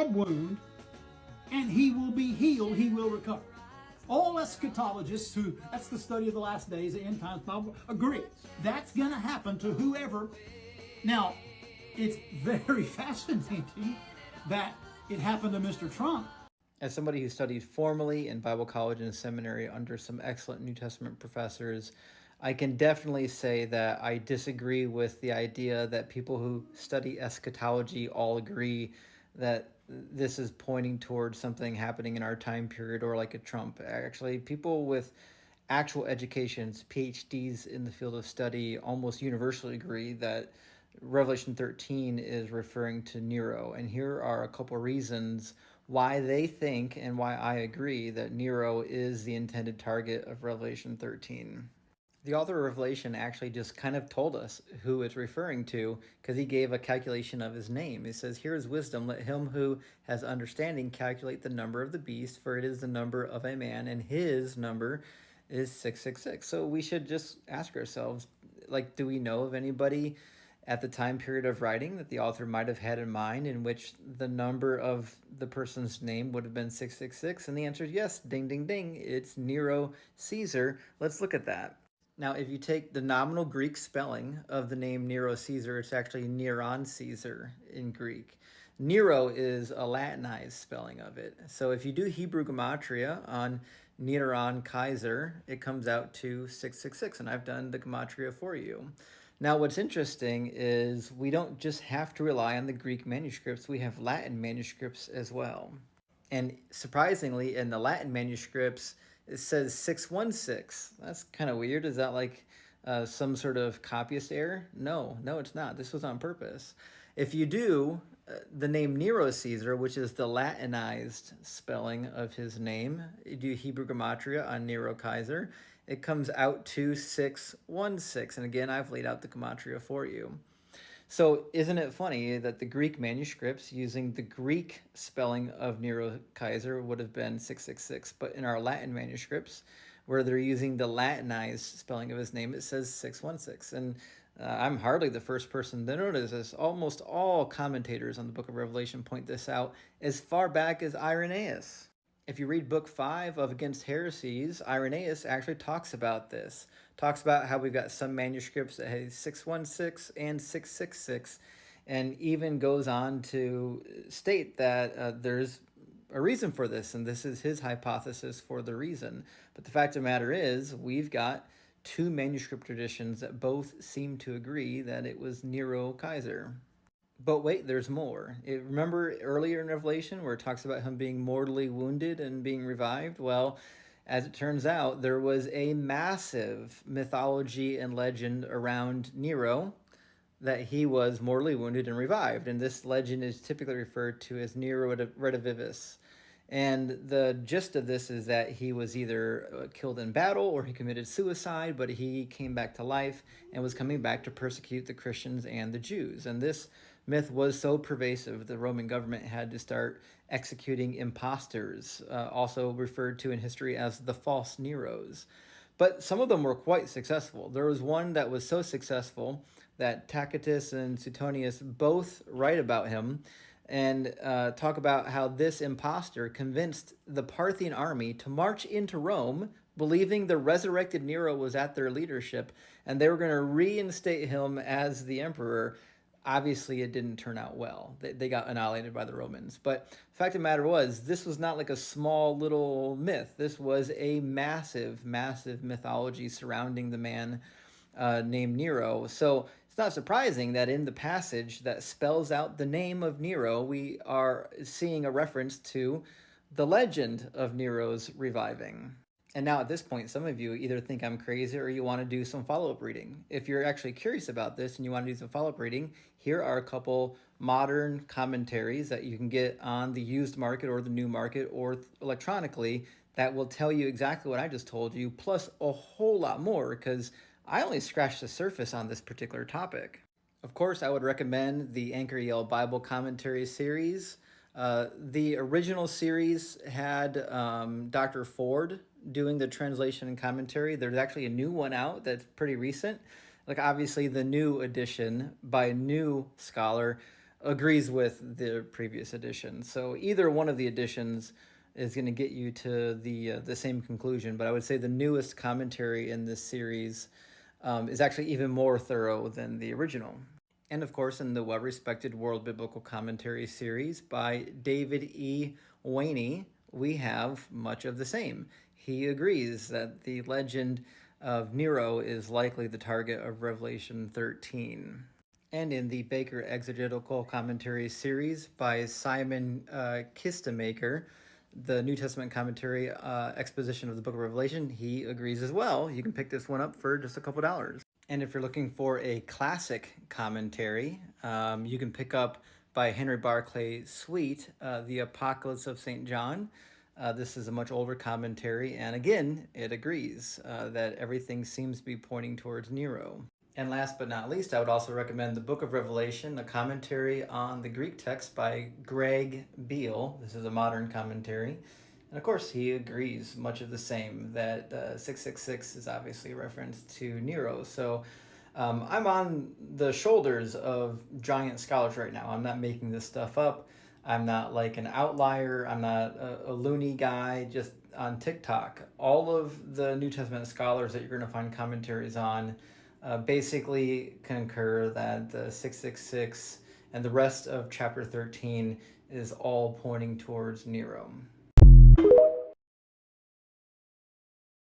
stab wound, and he will be healed, he will recover. All eschatologists who, that's the study of the last days, the end times Bible, agree. That's going to happen to whoever. Now, it's very fascinating that it happened to Mr. Trump. As somebody who studied formally in Bible college and seminary under some excellent New Testament professors, I can definitely say that I disagree with the idea that people who study eschatology all agree that this is pointing towards something happening in our time period or like a Trump. Actually, people with actual educations, PhDs in the field of study, almost universally agree that Revelation 13 is referring to Nero. And here are a couple reasons why they think and why I agree that Nero is the intended target of Revelation 13. The author of Revelation actually just kind of told us who it's referring to because he gave a calculation of his name. He says, "Here is wisdom. Let him who has understanding calculate the number of the beast, for it is the number of a man, and his number is 666." So we should just ask ourselves, like, do we know of anybody at the time period of writing that the author might have had in mind in which the number of the person's name would have been 666? And the answer is yes. Ding, ding, ding. It's Nero Caesar. Let's look at that. Now, if you take the nominal Greek spelling of the name Nero Caesar, it's actually Neron Caesar in Greek. Nero is a Latinized spelling of it. So if you do Hebrew gematria on Neron Kaiser, it comes out to 666, and I've done the gematria for you. Now, what's interesting is we don't just have to rely on the Greek manuscripts, we have Latin manuscripts as well. And surprisingly, in the Latin manuscripts, it says 616. That's kind of weird. Is that like some sort of copyist error? No, it's not. This was on purpose. If you do the name Nero Caesar, which is the Latinized spelling of his name, you do Hebrew gematria on Nero Kaiser, it comes out to 616. And again, I've laid out the gematria for you. So isn't it funny that the Greek manuscripts using the Greek spelling of Nero Kaiser would have been 666, but in our Latin manuscripts, where they're using the Latinized spelling of his name, it says 616. And I'm hardly the first person to notice this. Almost all commentators on the book of Revelation point this out as far back as Irenaeus. If you read book 5 of Against Heresies, Irenaeus actually talks about this. Talks about how we've got some manuscripts that have 616 and 666, and even goes on to state that there's a reason for this, and this is his hypothesis for the reason. But the fact of the matter is, we've got two manuscript traditions that both seem to agree that it was Nero Kaiser. But wait, there's more. Remember earlier in Revelation where it talks about him being mortally wounded and being revived? Well, as it turns out, there was a massive mythology and legend around Nero that he was mortally wounded and revived. And this legend is typically referred to as Nero Redivivus. And the gist of this is that he was either killed in battle or he committed suicide, but he came back to life and was coming back to persecute the Christians and the Jews. And this myth was so pervasive, the Roman government had to start executing imposters, also referred to in history as the false Neros. But some of them were quite successful. There was one that was so successful that Tacitus and Suetonius both write about him and talk about how this impostor convinced the Parthian army to march into Rome, believing the resurrected Nero was at their leadership, and they were going to reinstate him as the emperor. Obviously, it didn't turn out well. They got annihilated by the Romans. But the fact of the matter was, this was not like a small little myth. This was a massive, massive mythology surrounding the man named Nero. So it's not surprising that in the passage that spells out the name of Nero, we are seeing a reference to the legend of Nero's reviving. And now at this point, some of you either think I'm crazy or you want to do some follow-up reading. If you're actually curious about this and you want to do some follow-up reading, here are a couple modern commentaries that you can get on the used market or the new market or electronically that will tell you exactly what I just told you, plus a whole lot more, because I only scratched the surface on this particular topic. Of course, I would recommend the Anchor Yale Bible Commentary series. The original series had Dr. Ford doing the translation and commentary. There's actually a new one out that's pretty recent. Like, obviously, the new edition by a new scholar agrees with the previous edition. So either one of the editions is going to get you to the same conclusion. But I would say the newest commentary in this series is actually even more thorough than the original. And of course, in the well-respected World Biblical Commentary series by David E. Waney, we have much of the same. He agrees that the legend of Nero is likely the target of Revelation 13. And in the Baker Exegetical Commentary series by Simon Kistemaker, the New Testament commentary exposition of the book of Revelation, he agrees as well. You can pick this one up for just a couple dollars. And if you're looking for a classic commentary, you can pick up by Henry Barclay Sweet, The Apocalypse of St. John. This is a much older commentary, and again, it agrees that everything seems to be pointing towards Nero. And last but not least, I would also recommend the Book of Revelation, a commentary on the Greek text by Greg Beale. This is a modern commentary. And of course, he agrees much of the same, that 666 is obviously a reference to Nero. So I'm on the shoulders of giant scholars right now. I'm not making this stuff up. I'm not like an outlier. I'm not a loony guy just on TikTok. All of the New Testament scholars that you're going to find commentaries on basically concur that the 666 and the rest of chapter 13 is all pointing towards Nero.